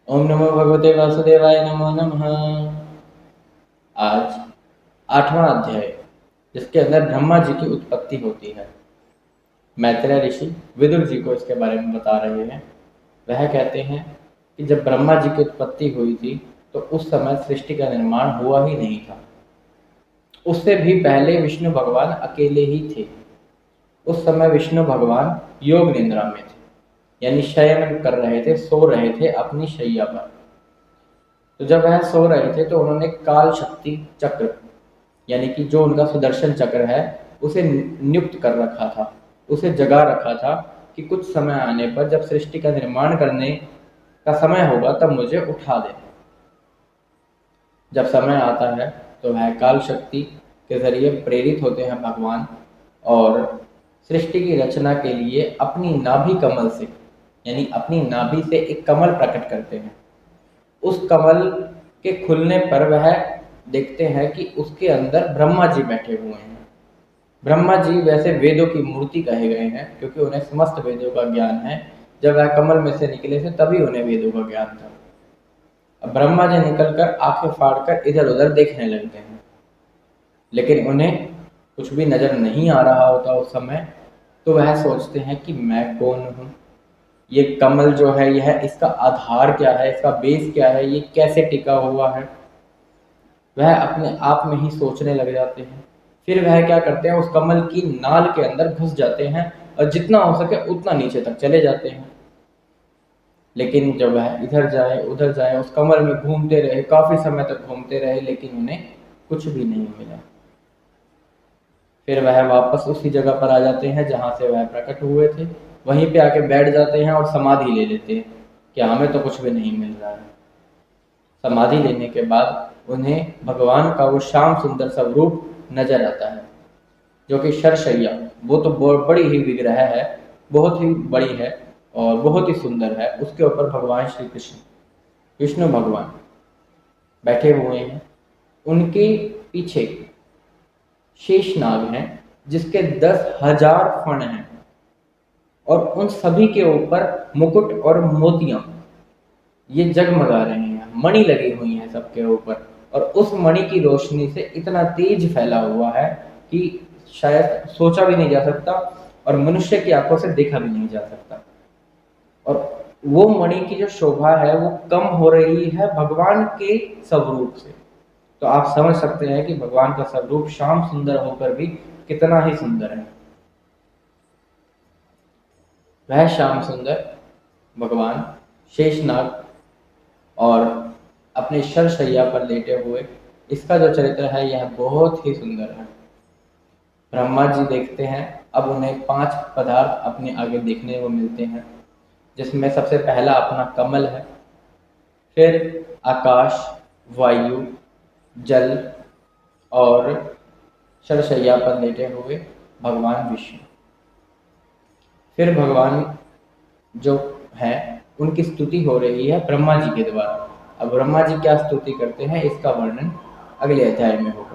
ओम नमो भगवते वासुदेवाय नमो नमः। आज 8वां अध्याय, जिसके अंदर ब्रह्मा जी की उत्पत्ति होती है। मैत्रेय ऋषि विदुर जी को इसके बारे में बता रहे हैं। वह कहते हैं कि जब ब्रह्मा जी की उत्पत्ति हुई थी तो उस समय सृष्टि का निर्माण हुआ ही नहीं था। उससे भी पहले विष्णु भगवान अकेले ही थे। उस समय विष्णु भगवान योग निद्रा में थे, यानी शयन कर रहे थे, सो रहे थे अपनी शैया पर। तो जब वह सो रहे थे तो उन्होंने काल शक्ति चक्र, यानी कि जो उनका सुदर्शन चक्र है, उसे नियुक्त कर रखा था, उसे जगा रखा था कि कुछ समय आने पर जब सृष्टि का निर्माण करने का समय होगा तब मुझे उठा दे। जब समय आता है तो वह काल शक्ति के जरिए प्रेरित होते हैं भगवान, और सृष्टि की रचना के लिए अपनी नाभि कमल से, यानी अपनी नाभि से एक कमल प्रकट करते हैं। उस कमल के खुलने पर वह देखते हैं कि उसके अंदर ब्रह्मा जी बैठे हुए हैं। ब्रह्मा जी वैसे वेदों की मूर्ति कहे गए हैं क्योंकि उन्हें समस्त वेदों का ज्ञान है। जब वह कमल में से निकले थे तभी उन्हें वेदों का ज्ञान था। अब ब्रह्मा जी निकलकर आंखें फाड़कर इधर उधर देखने लगते हैं, लेकिन उन्हें कुछ भी नजर नहीं आ रहा होता उस समय। तो वह सोचते हैं कि मैं कौन हूँ, ये कमल जो है यह इसका आधार क्या है, इसका बेस क्या है, ये कैसे टिका हुआ है। वह अपने आप में ही सोचने लग जाते हैं। फिर वह क्या करते हैं, उस कमल की नाल के अंदर घुस जाते हैं और जितना हो सके उतना नीचे तक चले जाते हैं। लेकिन जब वह इधर जाए उधर जाए, उस कमल में घूमते रहे, काफी समय तक घूमते रहे, लेकिन उन्हें कुछ भी नहीं मिला। फिर वह वापस उसी जगह पर आ जाते हैं जहां से वह प्रकट हुए थे। वहीं पे आके बैठ जाते हैं और समाधि ले लेते हैं कि हमें तो कुछ भी नहीं मिल रहा है। समाधि लेने के बाद उन्हें भगवान का वो श्याम सुंदर स्वरूप नजर आता है, जो कि शरशैया, वो तो बड़ी ही विग्रह है, बहुत ही बड़ी है और बहुत ही सुंदर है। उसके ऊपर भगवान श्री कृष्ण, विष्णु भगवान बैठे हुए हैं। उनके पीछे शेषनाग हैं, जिसके 10,000 फण हैं, और उन सभी के ऊपर मुकुट और मोतियां ये जगमगा रहे हैं, मणि लगी हुई हैं सबके ऊपर। और उस मणि की रोशनी से इतना तेज फैला हुआ है कि शायद सोचा भी नहीं जा सकता और मनुष्य की आंखों से देखा भी नहीं जा सकता। और वो मणि की जो शोभा है वो कम हो रही है भगवान के स्वरूप से। तो आप समझ सकते हैं कि भगवान का स्वरूप श्याम सुंदर होकर भी कितना ही सुंदर है। वह श्याम सुंदर भगवान शेषनाग और अपने शरशैया पर लेटे हुए, इसका जो चरित्र है यह बहुत ही सुंदर है। ब्रह्मा जी देखते हैं, अब उन्हें 5 पदार्थ अपने आगे देखने को मिलते हैं, जिसमें सबसे पहला अपना कमल है, फिर आकाश, वायु, जल और शरशैया पर लेटे हुए भगवान विष्णु। फिर भगवान जो है उनकी स्तुति हो रही है ब्रह्मा जी के द्वारा। अब ब्रह्मा जी क्या स्तुति करते हैं इसका वर्णन अगले अध्याय में होगा।